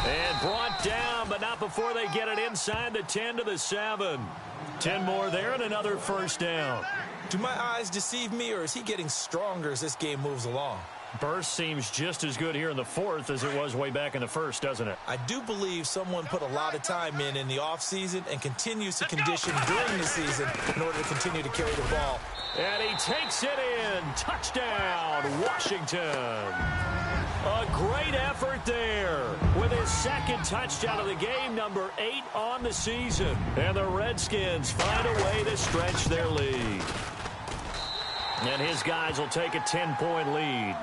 And brought down, but not before they get it inside the 10 to the 7. 10 more there and another first down. Do my eyes deceive me, or is he getting stronger as this game moves along? Burst seems just as good here in the fourth as it was way back in the first, doesn't it? I do believe someone put a lot of time in the offseason and continues to condition during the season in order to continue to carry the ball. And he takes it in. Touchdown, Washington. A great effort there with his second touchdown of the game, number 8 on the season. And the Redskins find a way to stretch their lead. And his guys will take a 10-point lead.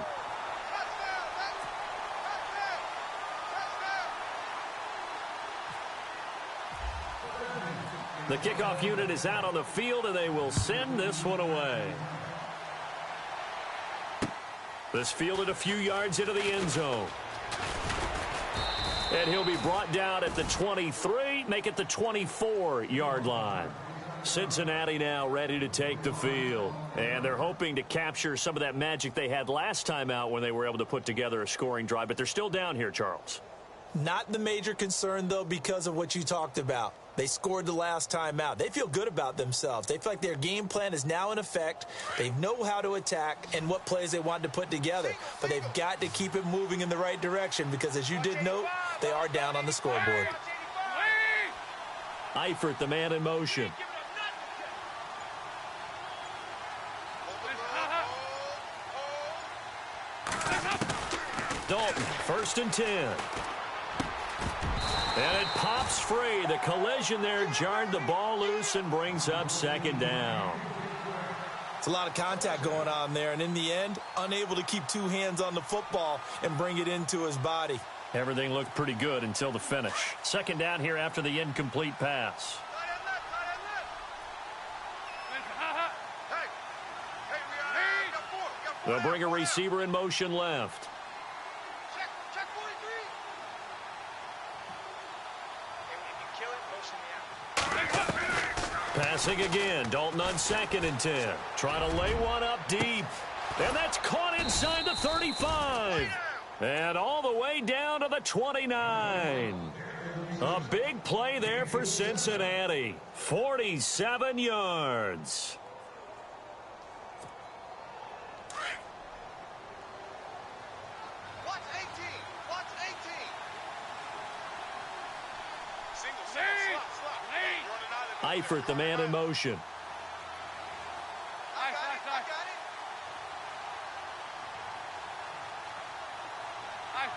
The kickoff unit is out on the field, and they will send this one away. This fielded a few yards into the end zone. And he'll be brought down at the 23, make it the 24-yard line. Cincinnati now ready to take the field. And they're hoping to capture some of that magic they had last time out when they were able to put together a scoring drive. But they're still down here, Charles. Not the major concern, though, because of what you talked about. They scored the last time out. They feel good about themselves. They feel like their game plan is now in effect. They know how to attack and what plays they want to put together. But they've got to keep it moving in the right direction because, as you did note, they are down on the scoreboard. Eifert, the man in motion. Dalton, 1st and 10. And it pops free. The collision there jarred the ball loose and brings up second down. It's a lot of contact going on there, and in the end, unable to keep two hands on the football and bring it into his body. Everything looked pretty good until the finish. Second down here after the incomplete pass. They'll bring a receiver in motion left. Passing again. Dalton on 2nd and 10. Trying to lay one up deep. And that's caught inside the 35. And all the way down to the 29. A big play there for Cincinnati. 47 yards. Watch 18. Watch 18. Eifert, the man in motion. I got it. Hey,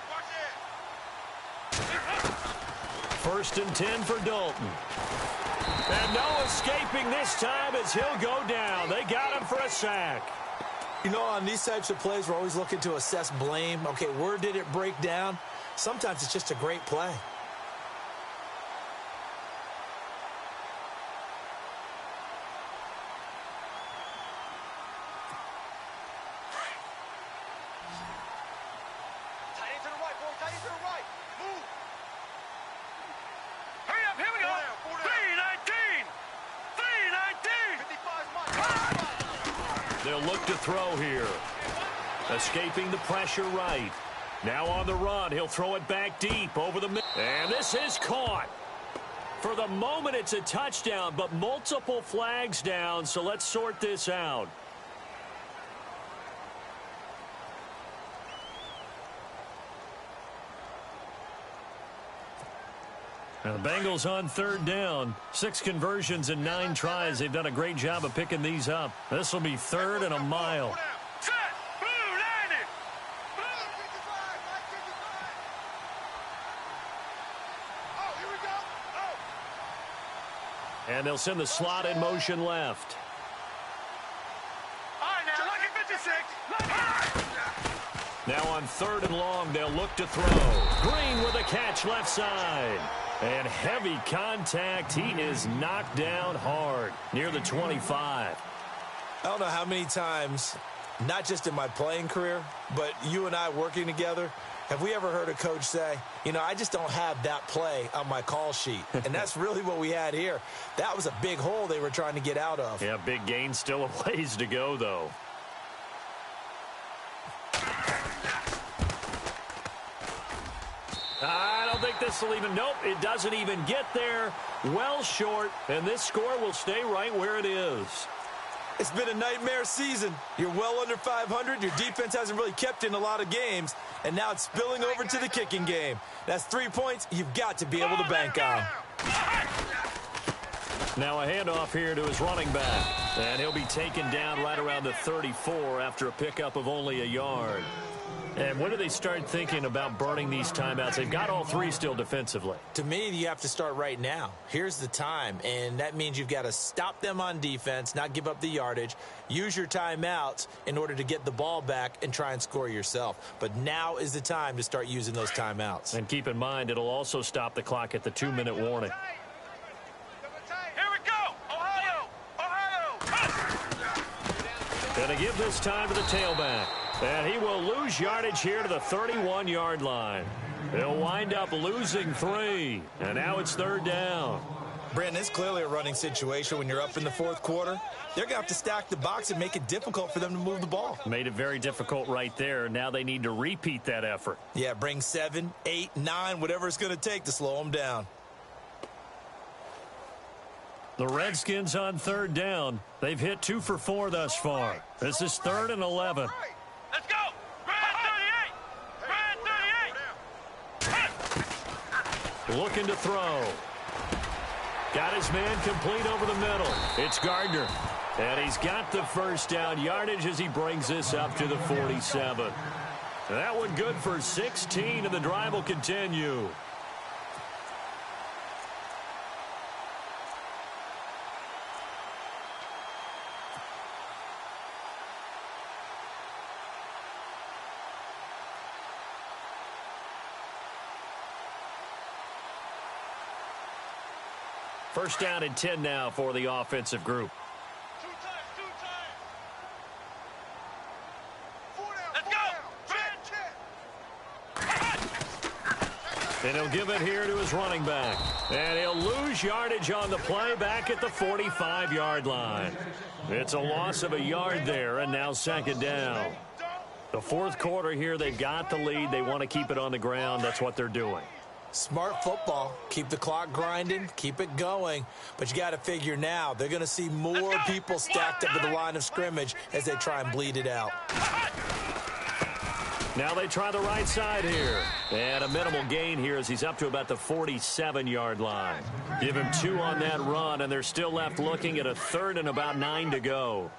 watch it. First and 10 for Dalton. And no escaping this time as he'll go down. They got him for a sack. You know, on these types of plays, we're always looking to assess blame. Okay, where did it break down? Sometimes it's just a great play. They'll look to throw here. Escaping the pressure right. Now on the run. He'll throw it back deep over the middle. And this is caught. For the moment, it's a touchdown, but multiple flags down, so let's sort this out. Now the Bengals on third down. 6 conversions and 9 tries. They've done a great job of picking these up. This will be third and a mile. And they'll send the slot in motion left. All right, now, lucky 56. Now on third and long, they'll look to throw. Green with a catch left side. And heavy contact. He is knocked down hard near the 25. I don't know how many times, not just in my playing career, but you and I working together, have we ever heard a coach say, you know, I just don't have that play on my call sheet. And that's really what we had here. That was a big hole they were trying to get out of. Yeah, big gain, still a ways to go, though. I don't think this will even, nope, it doesn't even get there. Well short, and this score will stay right where it is. It's been a nightmare season. You're well under 500. Your defense hasn't really kept in a lot of games, and now it's spilling over to the kicking game. That's 3 points you've got to be able to bank on. Now a handoff here to his running back, and he'll be taken down right around the 34 after a pickup of only a yard. And when do they start thinking about burning these timeouts? They've got all 3 still defensively. To me, you have to start right now. Here's the time, and that means you've got to stop them on defense, not give up the yardage, use your timeouts in order to get the ball back and try and score yourself. But now is the time to start using those timeouts. And keep in mind, it'll also stop the clock at the 2-minute warning. Here we go! Ohio! Gonna give this time to the tailback. And he will lose yardage here to the 31-yard line. He'll wind up losing 3. And now it's third down. Brandon, it's clearly a running situation when you're up in the fourth quarter. They're going to have to stack the box and make it difficult for them to move the ball. Made it very difficult right there. Now they need to repeat that effort. Yeah, bring 7, 8, 9, whatever it's going to take to slow them down. The Redskins on third down. They've hit 2 for 4 thus far. This is third and 11. Let's go! Red 38! Looking to throw. Got his man complete over the middle. It's Gardner. And he's got the first down yardage as he brings this up to the 47. That one good for 16, and the drive will continue. First down and 10 now for the offensive group. Two times. Let's go! And he'll give it here to his running back. And he'll lose yardage on the play back at the 45-yard line. It's a loss of a yard there, and now second down. The fourth quarter here, they've got the lead. They want to keep it on the ground. That's what they're doing. Smart football. Keep the clock grinding. Keep it going. But you got to figure now, they're going to see more people stacked up at the line of scrimmage as they try and bleed it out. Now they try the right side here. And a minimal gain here as he's up to about the 47-yard line. Give him 2 on that run, and they're still left looking at a third and about 9 to go.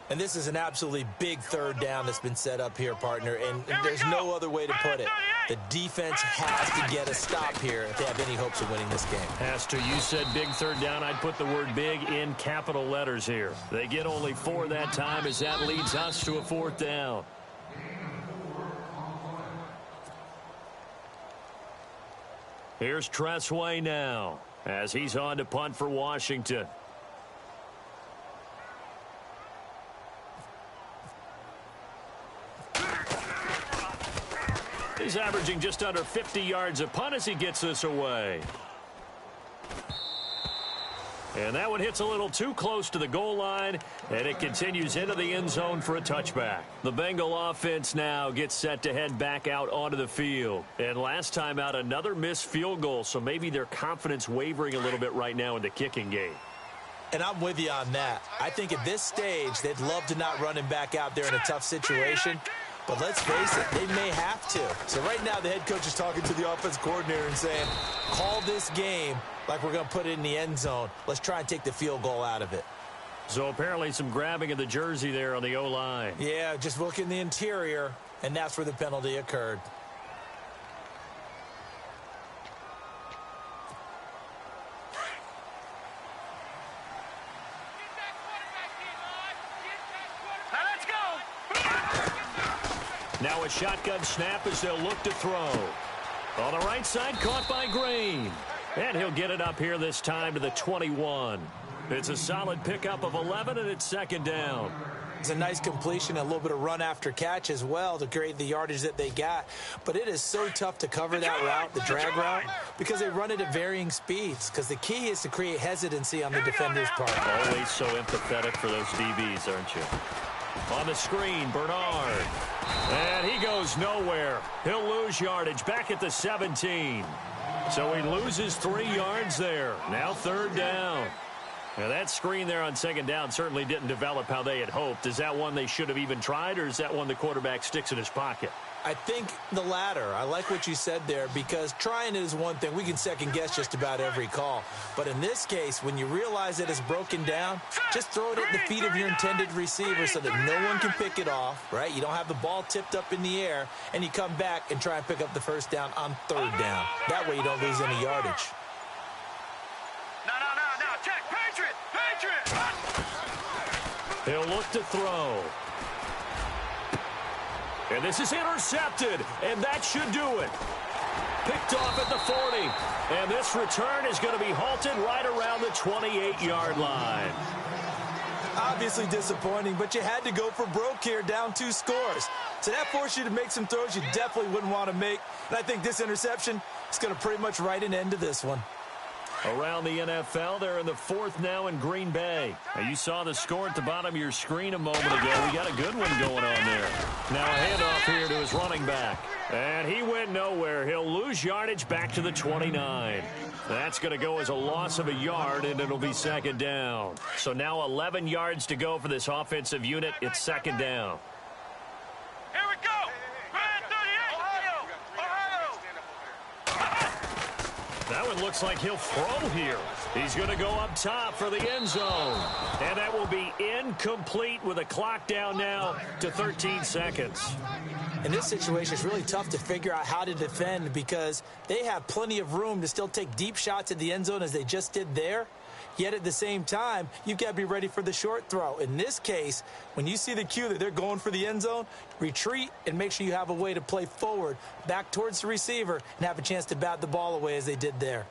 And this is an absolutely big third down that's been set up here, partner, and there's no other way to put it. The defense has to get a stop here if they have any hopes of winning this game. Pastor, you said big third down. I'd put the word big in capital letters here. They get only 4 that time as that leads us to a 4th down. Here's Tressway now as he's on to punt for Washington. He's averaging just under 50 yards a punt as he gets this away. And that one hits a little too close to the goal line, and it continues into the end zone for a touchback. The Bengal offense now gets set to head back out onto the field. And last time out, another missed field goal, so maybe their confidence wavering a little bit right now in the kicking game. And I'm with you on that. I think at this stage, they'd love to not run him back out there in a tough situation. But let's face it, they may have to. So right now, the head coach is talking to the offense coordinator and saying, call this game like we're going to put it in the end zone. Let's try and take the field goal out of it. So apparently some grabbing of the jersey there on the O-line. Yeah, just look in the interior, and that's where the penalty occurred. Now a shotgun snap as they'll look to throw. On the right side, caught by Green. And he'll get it up here this time to the 21. It's a solid pickup of 11, and it's 2nd down. It's a nice completion, a little bit of run after catch as well to create the yardage that they got. But it is so tough to cover that route, the drag route, because they run it at varying speeds. Because the key is to create hesitancy on the defender's part. Always so empathetic for those DBs, aren't you? On the screen, Bernard. And he goes nowhere. He'll lose yardage back at the 17. So he loses 3 yards there. Now 3rd down. Now that screen there on 2nd down certainly didn't develop how they had hoped. Is that one they should have even tried, or is that one the quarterback sticks in his pocket? I think the latter. I like what you said there, because trying it is one thing. We can second guess just about every call. But in this case, when you realize that it's broken down, just throw it at the feet of your intended receiver so that no one can pick it off, right? You don't have the ball tipped up in the air, and you come back and try and pick up the 1st down on 3rd down. That way you don't lose any yardage. No, check, Patriot! He'll look to throw. And this is intercepted, and that should do it. Picked off at the 40. And this return is going to be halted right around the 28-yard line. Obviously disappointing, but you had to go for broke here, down 2 scores. So that forced you to make some throws you definitely wouldn't want to make. And I think this interception is going to pretty much write an end to this one. Around the NFL, they're in the 4th now in Green Bay. Now, you saw the score at the bottom of your screen a moment ago. We got a good one going on there. Now a handoff here to his running back. And he went nowhere. He'll lose yardage back to the 29. That's going to go as a loss of a yard, and it'll be 2nd down. So now 11 yards to go for this offensive unit. It's 2nd down. Here we go! Grand 38! Ohio! That one looks like he'll throw here. He's going to go up top for the end zone. And that will be incomplete with a clock down now to 13 seconds. In this situation, it's really tough to figure out how to defend because they have plenty of room to still take deep shots at the end zone as they just did there. Yet at the same time, you've got to be ready for the short throw. In this case, when you see the cue that they're going for the end zone, retreat and make sure you have a way to play forward, back towards the receiver, and have a chance to bat the ball away as they did there.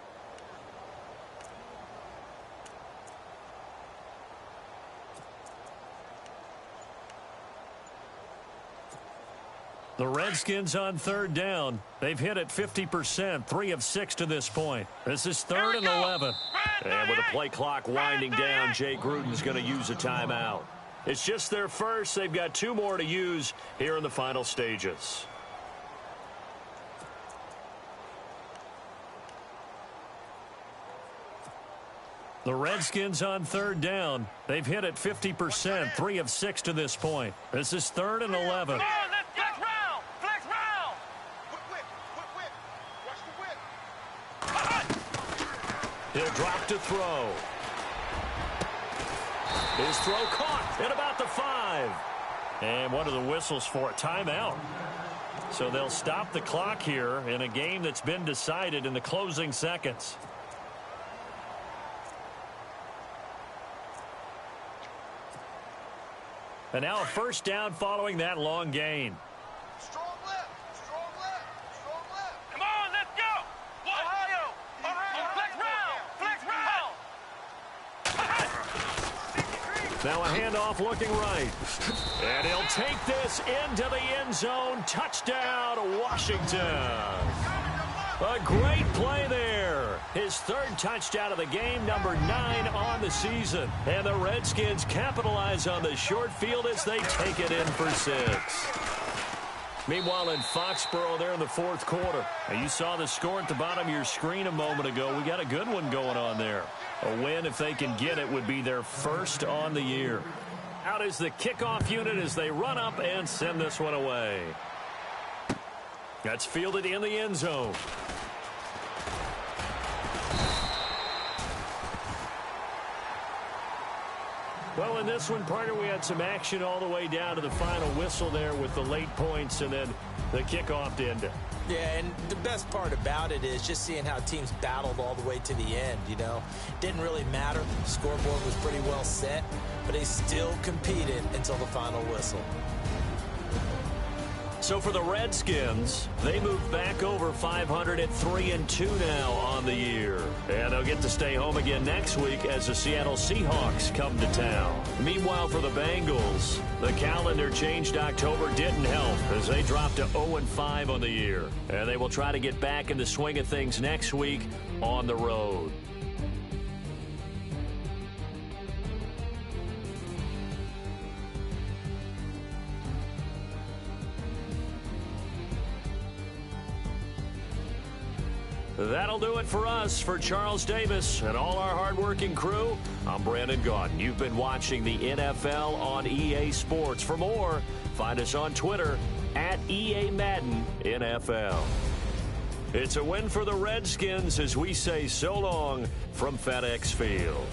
The Redskins on 3rd down. They've hit it 50%, 3 of 6 to this point. This is 3rd and 11. And with the play clock winding down, Jay Gruden's going to use a timeout. It's just their first. They've got 2 more to use here in the final stages. The Redskins on 3rd down. They've hit it 50%, 3 of 6 to this point. This is 3rd and 11. He'll drop to throw. His throw caught at about the 5. And what are the whistles for? A timeout. So they'll stop the clock here in a game that's been decided in the closing seconds. And now a first down following that long gain. Strong left. Strong left. Strong left. Come on, let's go. Ohio. Flex round. Now a handoff looking right. And he'll take this into the end zone. Touchdown, Washington. A great play there. His 3rd touchdown of the game, number 9 on the season. And the Redskins capitalize on the short field as they take it in for 6. Meanwhile, in Foxborough, they're in the 4th quarter. Now, you saw the score at the bottom of your screen a moment ago. We got a good one going on there. A win, if they can get it, would be their 1st on the year. Out is the kickoff unit as they run up and send this one away. That's fielded in the end zone. Well, in this one, partner, we had some action all the way down to the final whistle there with the late points and then the kickoff to end it. Yeah, and the best part about it is just seeing how teams battled all the way to the end, you know. Didn't really matter. The scoreboard was pretty well set, but they still competed until the final whistle. So for the Redskins, they move back over 500 at 3-2 now on the year. And they'll get to stay home again next week as the Seattle Seahawks come to town. Meanwhile, for the Bengals, the calendar changed October didn't help as they dropped to 0-5 on the year. And they will try to get back in the swing of things next week on the road. That'll do it for us. For Charles Davis and all our hardworking crew, I'm Brandon Gaudin. You've been watching the NFL on EA Sports. For more, find us on Twitter at EA Madden NFL. It's a win for the Redskins as we say so long from FedEx Field.